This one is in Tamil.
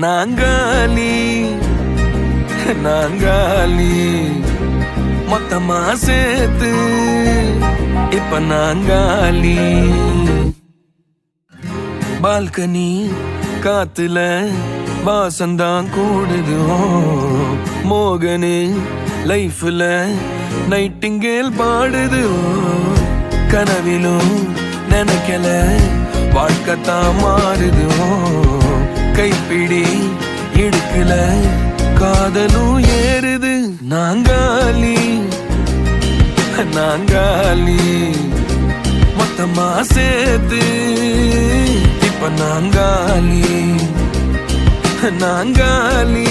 நாங்காலி நாங்காலி மொத்தமா சேர்த்து இப்ப நாங்காலி. பால்கனி காத்துல வாசந்தான் கூடுது. மோகனு லைஃப்ல நைட்டிங்கேல் பாடுது. கனவிலும் நினைக்கல வாழ்க்கைத்தான் மாறுது. கைப்பிடி இடுக்கல காதலும் ஏறுது. நாங்காலி நாங்காலி மொத்தமா சேர்த்து இப்ப நாங்காலி நாங்காலி.